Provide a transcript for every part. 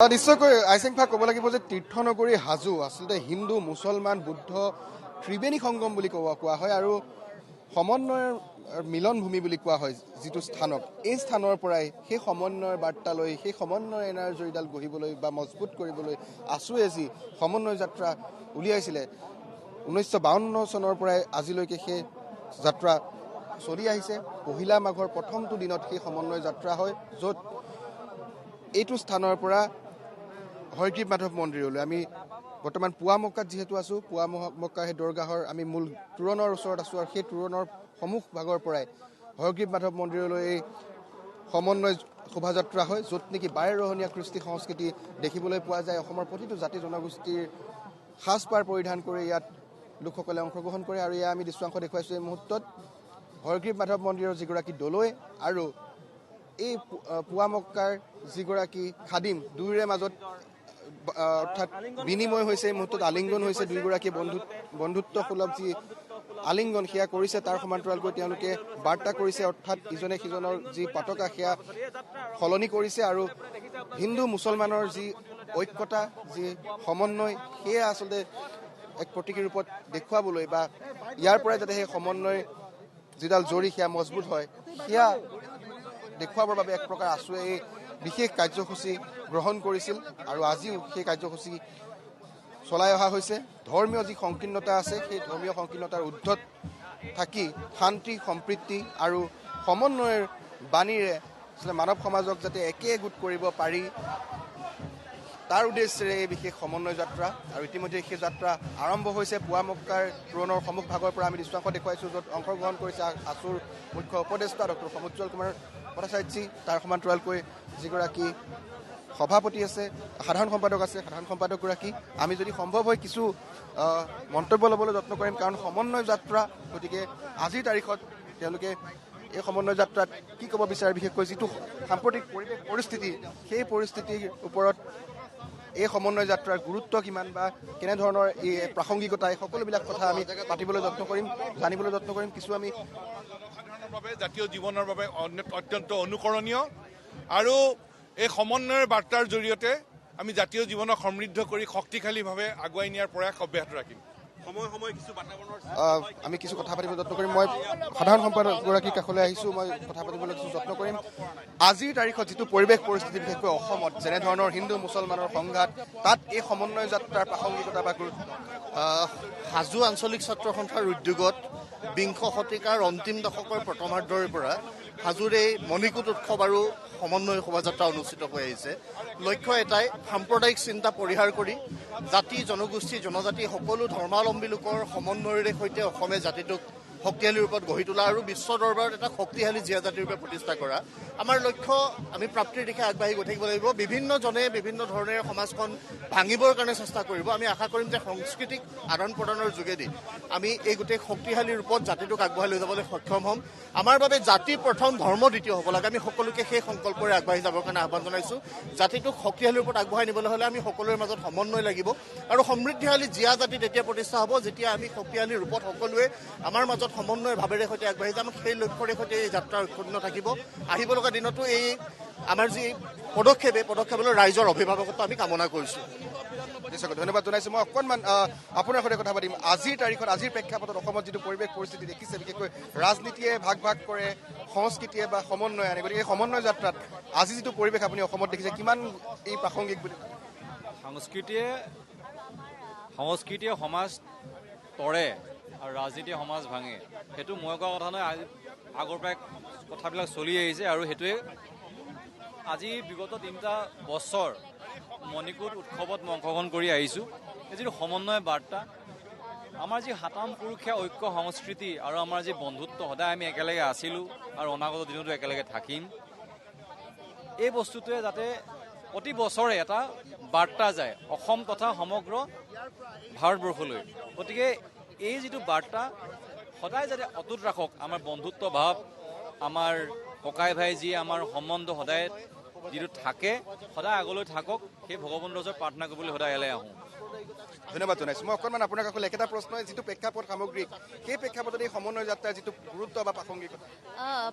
নিশ্চয়কৈ আইচেংফা ক'ব লাগিব যে তীৰ্থনগৰী হাজো আচলতে হিন্দু মুছলমান বুদ্ধ ত্ৰিবেণী সংগম বুলি কোৱা হয় আৰু সমন্বয়ৰ মিলনভূমি বুলি কোৱা হয় যিটো স্থানক এই স্থানৰ পৰাই সেই সমন্বয়ৰ বাৰ্তা লৈ সেই সমন্বয় এনাৰ্জীডাল গঢ়িবলৈ বা মজবুত কৰিবলৈ আছুৱে যি সমন্বয় যাত্ৰা উলিয়াইছিলে 1952 চনৰ পৰাই আজিলৈকে সেই যাত্ৰা চলি আহিছে। পহিলা মাঘৰ প্ৰথমটো দিনত সেই সমন্বয় যাত্ৰা হয়, য'ত এইটো স্থানৰ পৰা হয়গ্ৰীৱ মাধৱ মন্দিৰলৈ আমি বৰ্তমান পুৱামক্কাত যিহেতু আছোঁ, পুৱামক্কা সেই দৰগাহৰ আমি মূল তোৰণৰ ওচৰত আছোঁ আৰু সেই তোৰণৰ সন্মুখ ভাগৰ পৰাই হয়গ্ৰীৱ মাধৱ মন্দিৰলৈ এই সমন্বয় শোভাযাত্ৰা হয়, য'ত নেকি বাৰেৰহণীয়া কৃষ্টি সংস্কৃতি দেখিবলৈ পোৱা যায়। অসমৰ প্ৰতিটো জাতি জনগোষ্ঠীৰ সাজপাৰ পৰিধান কৰি ইয়াত লোকসকলে অংশগ্ৰহণ কৰে আৰু এয়া আমি দৃশ্যাংশ দেখুৱাইছোঁ এই মুহূৰ্তত হয়গ্ৰীৱ মাধৱ মন্দিৰৰ যিগৰাকী দলৈ আৰু এই পুৱামক্কাৰ যিগৰাকী খাদিম দুয়োৰে মাজত অৰ্থাৎ বিনিময় হৈছে, এই মুহূৰ্তত আলিংগন হৈছে, দুয়োগৰাকী বন্ধুত্বসুলভ যি আলিংগন সেয়া কৰিছে। তাৰ সমান্তৰালকৈ তেওঁলোকে বাৰ্তা কৰিছে, অৰ্থাৎ ইজনে সিজনৰ যি পতাকা সেয়া সলনি কৰিছে আৰু হিন্দু মুছলমানৰ যি ঐক্যতা যি সমন্বয় সেয়া আচলতে এক প্ৰতীকী ৰূপত দেখুৱাবলৈ বা ইয়াৰ পৰাই যাতে সেই সমন্বয় যিডাল জৰি সেয়া মজবুত হয় সেয়া দেখুৱাবৰ বাবে এক প্ৰকাৰ আছুৱে এই বিশেষ কাৰ্যসূচী গ্ৰহণ কৰিছিল আৰু আজিও সেই কাৰ্যসূচী চলাই অহা হৈছে। ধৰ্মীয় যি সংকীৰ্ণতা আছে সেই ধৰ্মীয় সংকীৰ্ণতাৰ ঊৰ্ধত থাকি শান্তি সম্প্ৰীতি আৰু সমন্বয়ৰ বাণীৰে মানৱ সমাজক যাতে একেগোট কৰিব পাৰি তাৰ উদ্দেশ্যেৰে এই বিশেষ সমন্বয় যাত্ৰা আৰু ইতিমধ্যে সেই যাত্ৰা আৰম্ভ হৈছে। পুৱামক্কাৰ তোৰণৰ সন্মুখ ভাগৰ পৰা আমি দৃশ্যাংশ দেখুৱাইছোঁ, য'ত অংশগ্ৰহণ কৰিছে আছুৰ মুখ্য উপদেষ্টা ডক্টৰ সমুজ্জ্বল কুমাৰ ভট্টাচাৰ্যী, তাৰ সমান্তৰালকৈ যিগৰাকী সভাপতি আছে, সাধাৰণ সম্পাদক আছে, সাধাৰণ সম্পাদকগৰাকী। আমি যদি সম্ভৱ হয় কিছু মন্তব্য ল'বলৈ যত্ন কৰিম, কাৰণ সমন্বয় যাত্ৰা, গতিকে আজিৰ তাৰিখত তেওঁলোকে এই সমন্বয় যাত্ৰাত কি ক'ব বিচাৰে, বিশেষকৈ যিটো সাম্প্ৰতিক পৰিৱেশ পৰিস্থিতি সেই পৰিস্থিতিৰ ওপৰত এই সমন্বয় যাত্ৰাৰ গুৰুত্ব কিমান বা কেনেধৰণৰ এই প্ৰাসংগিকতা, এই সকলোবিলাক কথা আমি পাতিবলৈ যত্ন কৰিম, জানিবলৈ যত্ন কৰিম। কিছু আমি সাধাৰণৰ বাবে জাতীয় জীৱনৰ বাবে অত্যন্ত অনুকৰণীয় আৰু এই সমন্বয়ৰ বাৰ্তাৰ জৰিয়তে আমি জাতীয় জীৱনক সমৃদ্ধ কৰি শক্তিশালীভাৱে আগুৱাই নিয়াৰ প্ৰয়াস অব্যাহত ৰাখিম। আমি কিছু কথা পাতিবলৈ যত্ন কৰিম। মই সাধাৰণ সম্পাদকগৰাকীৰ কাষলৈ আহিছোঁ, মই কথা পাতিবলৈ কিছু যত্ন কৰিম। আজিৰ তাৰিখত যিটো পৰিৱেশ পৰিস্থিতি, বিশেষকৈ অসমত যেনেধৰণৰ হিন্দু মুছলমানৰ সংঘাত, তাত এই সমন্বয় যাত্ৰাৰ প্ৰাসংগিকতা বা হাজো আঞ্চলিক ছাত্ৰ সন্থাৰ উদ্যোগত বিংশ শতিকাৰ অন্তিম দশকৰ প্ৰথমাৰ্ধৰ পৰা হাজোৰ এই মণিকূট উৎসৱ আৰু সমন্বয় শোভাযাত্ৰা অনুষ্ঠিত হৈ আহিছে। লক্ষ্য এটাই, সাম্প্ৰদায়িক চিন্তা পৰিহাৰ কৰি জাতি জনগোষ্ঠী জনজাতি সকলো ধৰ্মাৱলম্বী লোকৰ সমন্বয়ৰে সৈতে অসমে জাতিটোক শক্তিশালী ৰূপত গঢ়ি তোলা আৰু বিশ্ব দৰবাৰত এটা শক্তিশালী জীয়া জাতিৰ ৰূপে প্ৰতিষ্ঠা কৰা আমাৰ লক্ষ্য। আমি প্ৰাপ্তিৰ দিশে আগবাঢ়ি গৈ থাকিব লাগিব। বিভিন্নজনে বিভিন্ন ধৰণেৰে সমাজখন ভাঙিবৰ কাৰণে চেষ্টা কৰিব। আমি আশা কৰিম যে সাংস্কৃতিক আদান প্ৰদানৰ যোগেদি আমি এই গোটেই শক্তিশালী ৰূপত জাতিটোক আগবঢ়াই লৈ যাবলৈ সক্ষম হ'ম। আমাৰ বাবে জাতি প্ৰথম, ধৰ্ম দ্বিতীয় হ'ব লাগে। আমি সকলোকে সেই সংকল্পৰে আগবাঢ়ি যাবৰ কাৰণে আহ্বান জনাইছোঁ। জাতিটোক শক্তিশালী ৰূপত আগবঢ়াই নিবলৈ হ'লে আমি সকলোৰে মাজত সমন্বয় লাগিব আৰু সমৃদ্ধিশালী জীয়া জাতি তেতিয়া প্ৰতিষ্ঠা হ'ব যেতিয়া আমি শক্তিশালী ৰূপত সকলোৱে আমাৰ মাজত সমন্বয় ভাৱেৰে সৈতে আগবাঢ়ি যাম। সেই লক্ষ্যৰে সৈতে এই যাত্ৰা অক্ষুণ্ণ থাকিব। আহিব লগা দিনতো এই আমাৰ যি পদক্ষেপ, এই পদক্ষেপলৈ ৰাইজৰ অভিভাৱকত্ব আমি কামনা কৰিছোঁ। নিশ্চয়কৈ ধন্যবাদ জনাইছোঁ। মই অকণমান আপোনাৰ সৈতে কথা পাতিম। আজিৰ তাৰিখত, আজিৰ প্ৰেক্ষাপটত অসমত যিটো পৰিৱেশ পৰিস্থিতি দেখিছে, বিশেষকৈ ৰাজনীতিয়ে ভাগ ভাগ কৰে, সংস্কৃতিয়ে বা সমন্বয় আনে, গতিকে এই সমন্বয় যাত্ৰাত আজি যিটো পৰিৱেশ আপুনি অসমত দেখিছে কিমান এই প্ৰাসংগিক বুলি? সংস্কৃতিয়ে সমাজ তৰে আৰু ৰাজনীতিয়ে সমাজ ভাঙে, সেইটো মই কোৱা কথা নহয়। আগৰ পৰাই কথাবিলাক চলি আহিছে আৰু সেইটোৱে আজি বিগত 3টা বছৰ মণিকূট উৎসৱত মই অংশগ্ৰহণ কৰি আহিছোঁ। এই যিটো সমন্বয় বাৰ্তা, আমাৰ যি সাতাম পুৰুষীয়া ঐক্য সংস্কৃতি আৰু আমাৰ যি বন্ধুত্ব, সদায় আমি একেলগে আছিলোঁ আৰু অনাগত দিনতো একেলগে থাকিম, এই বস্তুটোৱে যাতে প্ৰতি বছৰে এটা বাৰ্তা যায় অসম তথা সমগ্ৰ ভাৰতবৰ্ষলৈ। গতিকে এই যিটো বাৰ্তা সদায় যাতে অটুট ৰাখক আমাৰ বন্ধুত্ব ভাৱ, আমাৰ ককাই ভাই যি আমাৰ সম্বন্ধ সদায় যিটো থাকে সদায় আগলৈ থাকক, সেই ভগৱন্তৰ ওচৰত প্ৰাৰ্থনা কৰিবলৈ সদায় ইয়ালৈ আহোঁ। ধন্যবাদ জনাইছোঁ। মই অকণমান আপোনাৰ কাষলৈ একেটা প্ৰশ্নই, যিটো প্ৰেক্ষাপট সামগ্ৰিক, সেই প্ৰেক্ষাপটত এই সমন্বয় যাত্ৰাৰ যিটো গুৰুত্ব বা প্ৰাসংগিকতা।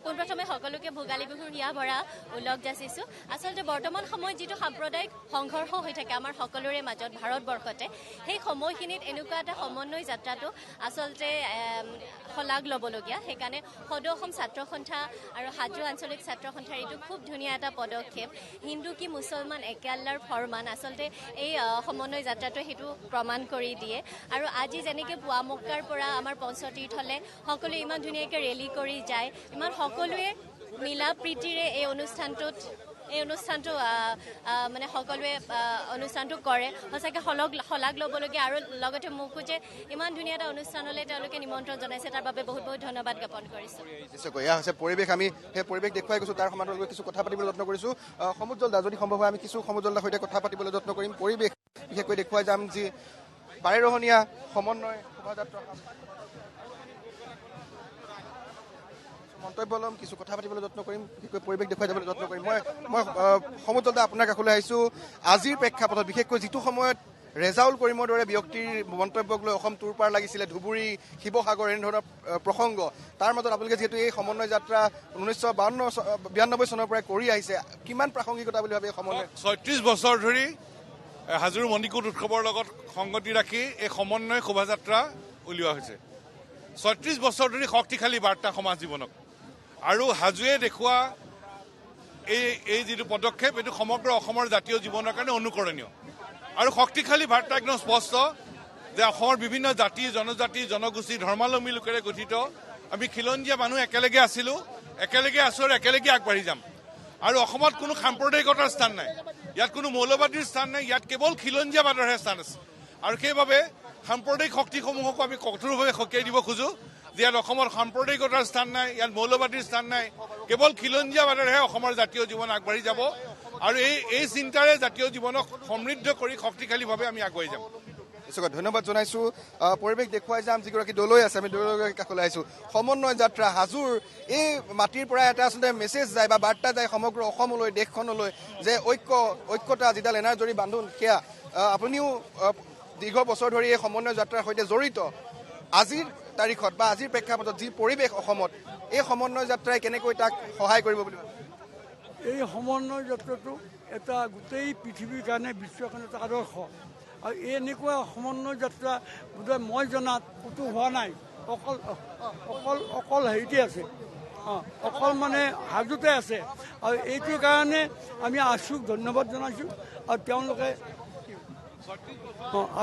পোনপ্ৰথমে সকলোকে ভোগালী বিহুৰ হিয়া ভৰা ওলগ যাচিছোঁ। আচলতে বৰ্তমান সময়ত যিটো সাম্প্ৰদায়িক সংঘৰ্ষ হৈ থাকে আমাৰ সকলোৰে মাজত ভাৰতবৰ্ষতে, সেই সময়খিনিত এনেকুৱা এটা সমন্বয় যাত্ৰাটো আচলতে শলাগ ল'বলগীয়া। সেইকাৰণে সদৌ অসম ছাত্ৰ সন্থা আৰু হাজো আঞ্চলিক ছাত্ৰ সন্থাৰ এইটো খুব ধুনীয়া এটা পদক্ষেপ। হিন্দু কি মুছলমান একে আল্লাৰ ফৰমান, আচলতে এই সমন্বয় যাত্ৰাটোৱে সেইটো প্ৰমাণ কৰি দিয়ে। আৰু আজি যেনেকৈ পুৱামক্কাৰ পৰা আমাৰ পঞ্চতীৰ্থলৈ সকলোৱে ইমান ধুনীয়াকৈ ৰেলী কৰি যায়, ইমান সকলোৱে মিলা প্ৰীতিৰে এই অনুষ্ঠানটো মানে সকলোৱে অনুষ্ঠানটো কৰে, সঁচাকৈ শলাগ ল'বলগীয়া। আৰু লগতে মোকো যে ইমান ধুনীয়া এটা অনুষ্ঠানলৈ তেওঁলোকে নিমন্ত্ৰণ জনাইছে, তাৰ বাবে বহুত বহুত ধন্যবাদ জ্ঞাপন কৰিছোঁ। নিশ্চয়কৈ এয়া হৈছে পৰিৱেশ। আমি সেই পৰিৱেশ দেখুৱাই গৈছোঁ, তাৰ সমান্তৰালকৈ কিছু কথা পাতিবলৈ যত্ন কৰিছোঁ। সমুজ্জ্বল দা, যদি সম্ভৱ হয় আমি কিছু সমুজ্জ্বল দাৰ সৈতে কথা পাতিবলৈ যত্ন কৰিম। পৰিৱেশ বিশেষকৈ দেখুৱাই যাম, যি বাৰেৰহণীয়া সমন্বয় শোভাযাত্ৰা মন্তব্য ল'ম, কিছু কথা পাতিবলৈ যত্ন কৰিম, বিশেষকৈ পৰিৱেশ দেখুৱাই যাবলৈ যত্ন কৰিম। মই সমুজ্জ্বল দা আপোনাৰ কাষলৈ আহিছোঁ। আজিৰ প্ৰেক্ষাপটত বিশেষকৈ যিটো সময়ত ৰেজাউল কৰিমৰ দৰে ব্যক্তিৰ মন্তব্যক লৈ অসম তোৰপাৰ লাগিছিলে, ধুবুৰী, শিৱসাগৰ এনেধৰণৰ প্ৰসংগ, তাৰ মাজত আপোনালোকে যিহেতু এই সমন্বয় যাত্ৰা 1992 চনৰ পৰাই কৰি আহিছে, কিমান প্ৰাসংগিকতা বুলি ভাবে এই সমন্বয়? 36 বছৰ ধৰি হাজোৰ মণিকূট উৎসৱৰ লগত সংগতি ৰাখি এই সমন্বয় শোভাযাত্ৰা উলিওৱা হৈছে। 36 বছৰ ধৰি শক্তিশালী বাৰ্তা সমাজ জীৱনক, আৰু হাজোৱে দেখুওৱা এই যিটো পদক্ষেপ, এইটো সমগ্ৰ অসমৰ জাতীয় জীৱনৰ কাৰণে অনুকৰণীয় আৰু শক্তিশালী বাৰ্তা একদম স্পষ্ট যে অসমৰ বিভিন্ন জাতি জনজাতি জনগোষ্ঠী ধৰ্মাৱলম্বী লোকেৰে গঠিত আমি খিলঞ্জীয়া মানুহ একেলগে আছিলোঁ, একেলগে আছোঁ আৰু একেলগে আগবাঢ়ি যাম। আৰু অসমত কোনো সাম্প্ৰদায়িকতাৰ স্থান নাই, ইয়াত কোনো মৌলবাদীৰ স্থান নাই, ইয়াত কেৱল খিলঞ্জীয়াবাদৰহে স্থান আছে। আৰু সেইবাবে সাম্প্ৰদায়িক শক্তিসমূহকো আমি কঠোৰভাৱে সকীয়াই দিব খোজোঁ যে ইয়াত অসমত সাম্প্ৰদায়িকতাৰ স্থান নাই, ইয়াত মৌলবাদীৰ স্থান নাই, কেৱল খিলঞ্জীয়াবাদেৰেহে অসমৰ জাতীয় জীৱন আগবাঢ়ি যাব। আৰু এই চিন্তাৰে জাতীয় জীৱনক সমৃদ্ধ কৰি শক্তিশালীভাৱে আমি আগুৱাই যাম। নিশ্চয়কৈ ধন্যবাদ জনাইছোঁ। পৰিৱেশ দেখুৱাই যাম, যিগৰাকী দলৈ আছে, আমি দলৈ কাষলৈ আহিছোঁ। সমন্বয় যাত্ৰা হাজোৰ এই মাটিৰ পৰা এটা আচলতে মেছেজ যায় বা বাৰ্তা যায় সমগ্ৰ অসমলৈ, দেশখনলৈ, যে ঐক্যতা যিডাল এনাজৰী বান্ধোন, সেয়া আপুনিও দীৰ্ঘ বছৰ ধৰি এই সমন্বয় যাত্ৰাৰ সৈতে জড়িত। আজিৰ তাৰিখত বা আজিৰ প্ৰেক্ষাপটত যি পৰিৱেশ অসমত, এই সমন্বয় যাত্ৰাই কেনেকৈ তাক সহায় কৰিব বুলি ভাবে? এই সমন্বয় যাত্ৰাটো এটা গোটেই পৃথিৱীৰ কাৰণে বিশ্বৰ কাৰণে এটা আদৰ্শ। আৰু এনেকুৱা সমন্বয় যাত্ৰা বোধহয় মই জনাত ক'তো হোৱা নাই, অকল হেৰিতে আছে, অকল মানে হাজোতে আছে। আৰু এইটোৰ কাৰণে আমি আছুক ধন্যবাদ জনাইছোঁ, আৰু তেওঁলোকে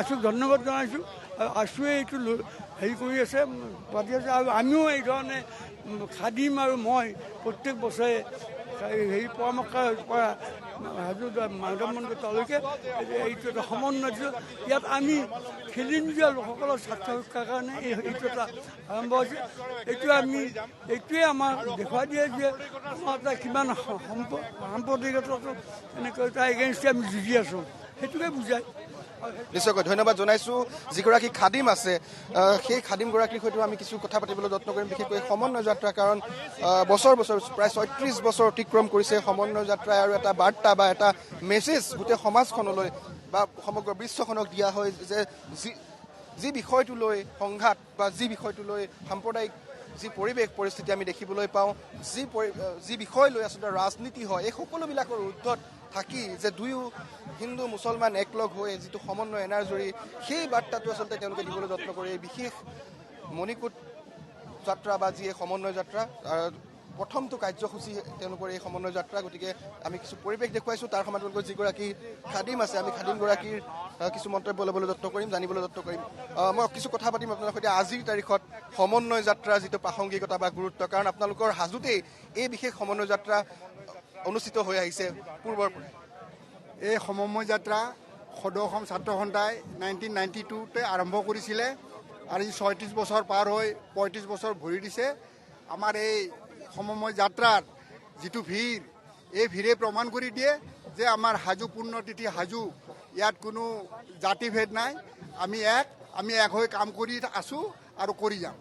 আছুক ধন্যবাদ জনাইছোঁ। আৰু আছুৱে এইটো হেৰি কৰি আছে, পাতি আছে। আৰু আমিও এই ধৰণে খাদিম আৰু মই প্ৰত্যেক বছৰে হেৰি পৰামৰ্শ পৰা হাজো মাধৱ মন্দিৰ তালৈকে এইটো এটা সমন্বয় দিছোঁ। ইয়াত আমি খিলঞ্জীয়া লোকসকলৰ স্বাৰ্থ ৰক্ষাৰ কাৰণে এইটো এটা আৰম্ভ হৈছে। এইটোৱে আমাক দেখুৱাই দিয়ে যে আমাৰ এটা কিমান সাম্প্ৰদায়িকতাটো এনেকৈ এটা এগেইনষ্টে আমি যুঁজি আছোঁ, সেইটোকে বুজায়। নিশ্চয়কৈ ধন্যবাদ জনাইছোঁ। যিগৰাকী খাদিম আছে, সেই খাদিমগৰাকীৰ সৈতেও আমি কিছু কথা পাতিবলৈ যত্ন কৰিম, বিশেষকৈ সমন্বয় যাত্ৰা। কাৰণ বছৰ প্ৰায় 36 বছৰ অতিক্ৰম কৰিছে সমন্বয় যাত্ৰাই, আৰু এটা বাৰ্তা বা এটা মেছেজ গোটেই সমাজখনলৈ বা সমগ্ৰ বিশ্বখনক দিয়া হয় যে যি বিষয়টো লৈ সংঘাত বা যি বিষয়টো লৈ সাম্প্ৰদায়িক যি পৰিৱেশ পৰিস্থিতি আমি দেখিবলৈ পাওঁ, যি বিষয় লৈ আচলতে ৰাজনীতি হয়, এই সকলোবিলাকৰ ঊৰ্ধত থাকি যে দুয়ো হিন্দু মুছলমান একলগ হৈ যিটো সমন্বয় এনাজৰী, সেই বাৰ্তাটো আচলতে তেওঁলোকে দিবলৈ যত্ন কৰে। এই বিশেষ মণিকূট যাত্ৰা বা যি সমন্বয় যাত্ৰা, প্ৰথমটো কাৰ্যসূচী তেওঁলোকৰ এই সমন্বয় যাত্ৰা। গতিকে আমি কিছু পৰিৱেশ দেখুৱাইছোঁ, তাৰ সমান্তৰালকৈ যিগৰাকী খাদিম আছে, আমি খাদিমগৰাকীৰ কিছু মন্তব্য ল'বলৈ যত্ন কৰিম, জানিবলৈ যত্ন কৰিম। মই কিছু কথা পাতিম আপোনালোকৰ সৈতে আজিৰ তাৰিখত সমন্বয় যাত্ৰাৰ যিটো প্ৰাসংগিকতা বা গুৰুত্ব। কাৰণ আপোনালোকৰ হাজোতেই এই বিশেষ সমন্বয় যাত্ৰা অনুষ্ঠিত হৈ আহিছে পূৰ্বৰ পৰা। এই সমন্বয় যাত্ৰা সদৌ অসম ছাত্ৰ সন্থাই 1992তে আৰম্ভ কৰিছিলে, আৰু 36 বছৰ পাৰ হৈ 35 বছৰ ভৰি দিছে। আমাৰ এই সমন্বয় যাত্ৰাৰ যিটো ভিৰ, এই ভিৰে প্ৰমাণ কৰি দিয়ে যে আমাৰ হাজো পুণ্যতিথি হাজো, ইয়াত কোনো জাতিভেদ নাই, আমি এক হৈ কাম কৰি আছোঁ আৰু কৰি যাম।